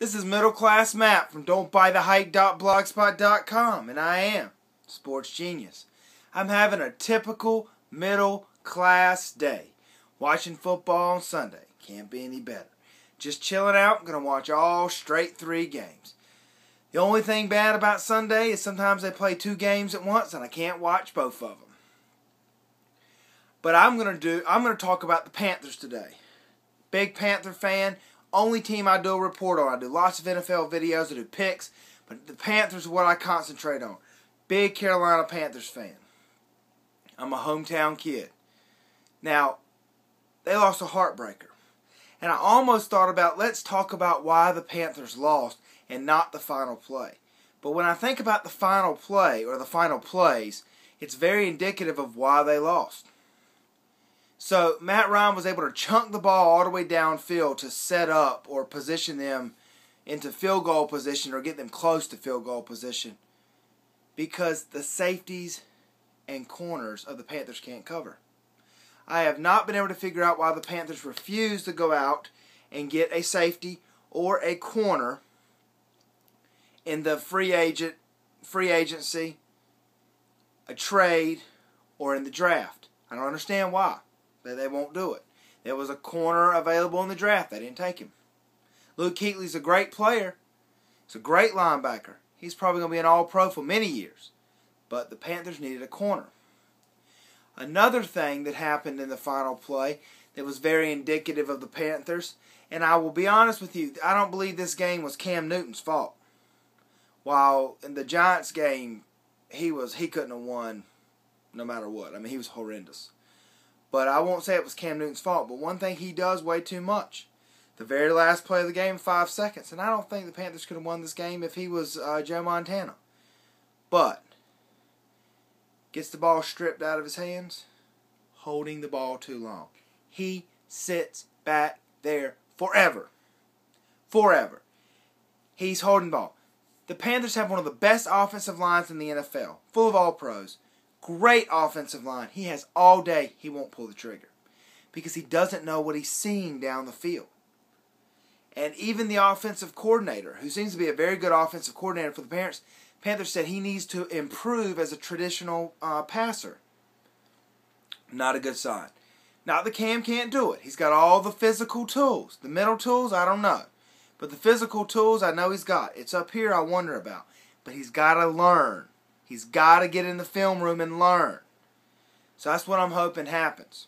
This is Middle Class Matt from don'tbuythehype.blogspot.com, and I am Sports Genius. I'm having a typical middle class day. Watching football on Sunday. Can't be any better. Just chilling out, gonna watch all straight 3 games. The only thing bad about Sunday is sometimes they play 2 games at once and I can't watch both of them. But I'm gonna talk about the Panthers today. Big Panther fan. Only team I do a report on. I do lots of NFL videos, I do picks, but the Panthers are what I concentrate on. Big Carolina Panthers fan. I'm a hometown kid. Now, they lost a heartbreaker. And I almost thought about, let's talk about why the Panthers lost and not the final play. But when I think about the final play, or the final plays, it's very indicative of why they lost. So, Matt Ryan was able to chunk the ball all the way downfield to set up or position them into field goal position or get them close to field goal position because the safeties and corners of the Panthers can't cover. I have not been able to figure out why the Panthers refuse to go out and get a safety or a corner in the free agency, a trade, or in the draft. I don't understand why. They won't do it. There was a corner available in the draft. They didn't take him. Luke Kuechly's a great player. He's a great linebacker. He's probably going to be an all-pro for many years. But the Panthers needed a corner. Another thing that happened in the final play that was very indicative of the Panthers, and I will be honest with you, I don't believe this game was Cam Newton's fault. While in the Giants game, he couldn't have won no matter what. I mean, he was horrendous. But I won't say it was Cam Newton's fault. But one thing he does way too much. The very last play of the game, 5 seconds. And I don't think the Panthers could have won this game if he was Joe Montana. But gets the ball stripped out of his hands, holding the ball too long. He sits back there forever. Forever. He's holding the ball. The Panthers have one of the best offensive lines in the NFL, full of all-pros. Great offensive line. He has all day. He won't pull the trigger because he doesn't know what he's seeing down the field. And even the offensive coordinator, who seems to be a very good offensive coordinator for the Panthers said he needs to improve as a traditional passer. Not a good sign. Not that Cam can't do it. He's got all the physical tools. The mental tools, I don't know. But the physical tools, I know he's got. It's up here I wonder about. But he's got to learn. He's got to get in the film room and learn. So that's what I'm hoping happens.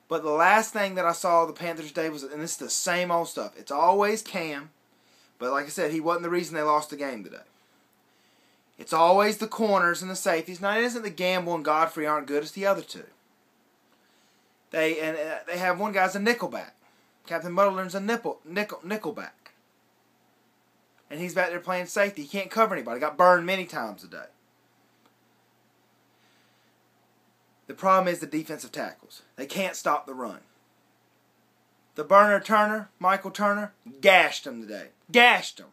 But the last thing that I saw of the Panthers today was, and this is the same old stuff. It's always Cam. But like I said, he wasn't the reason they lost the game today. It's always the corners and the safeties. Now, it isn't the Gamble and Godfrey aren't good. It's the other two. They have one guy's a nickelback. Captain Butler's a nickelback. And he's back there playing safety. He can't cover anybody. Got burned many times a day. The problem is the defensive tackles. They can't stop the run. The burner Turner, Michael Turner, gashed him today. Gashed him.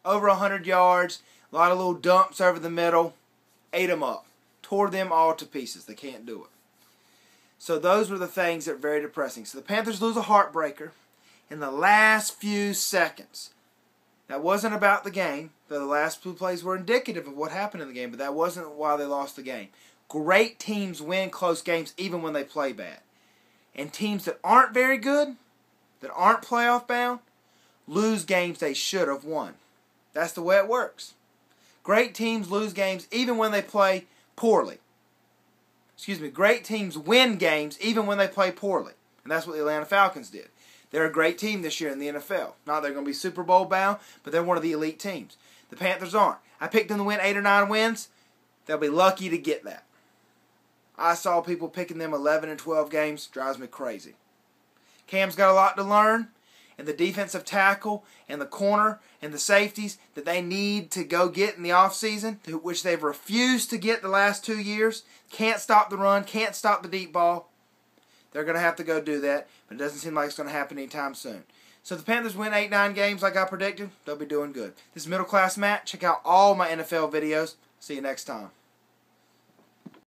Over 100 yards. A lot of little dumps over the middle. Ate them up. Tore them all to pieces. They can't do it. So those were the things that are very depressing. So the Panthers lose a heartbreaker in the last few seconds. That wasn't about the game. The last 2 plays were indicative of what happened in the game, but that wasn't why they lost the game. Great teams win close games even when they play bad. And teams that aren't very good, that aren't playoff bound, lose games they should have won. That's the way it works. Great teams lose games even when they play poorly. Great teams win games even when they play poorly. And that's what the Atlanta Falcons did. They're a great team this year in the NFL. Not they're going to be Super Bowl bound, but they're one of the elite teams. The Panthers aren't. I picked them to win 8 or 9 wins. They'll be lucky to get that. I saw people picking them 11 and 12 games. Drives me crazy. Cam's got a lot to learn. And the defensive tackle and the corner and the safeties that they need to go get in the offseason, which they've refused to get the last 2 years. Can't stop the run. Can't stop the deep ball. They're going to have to go do that. But it doesn't seem like it's going to happen anytime soon. So if the Panthers win 8-9 games like I predicted, they'll be doing good. This is Middle Class Matt. Check out all my NFL videos. See you next time.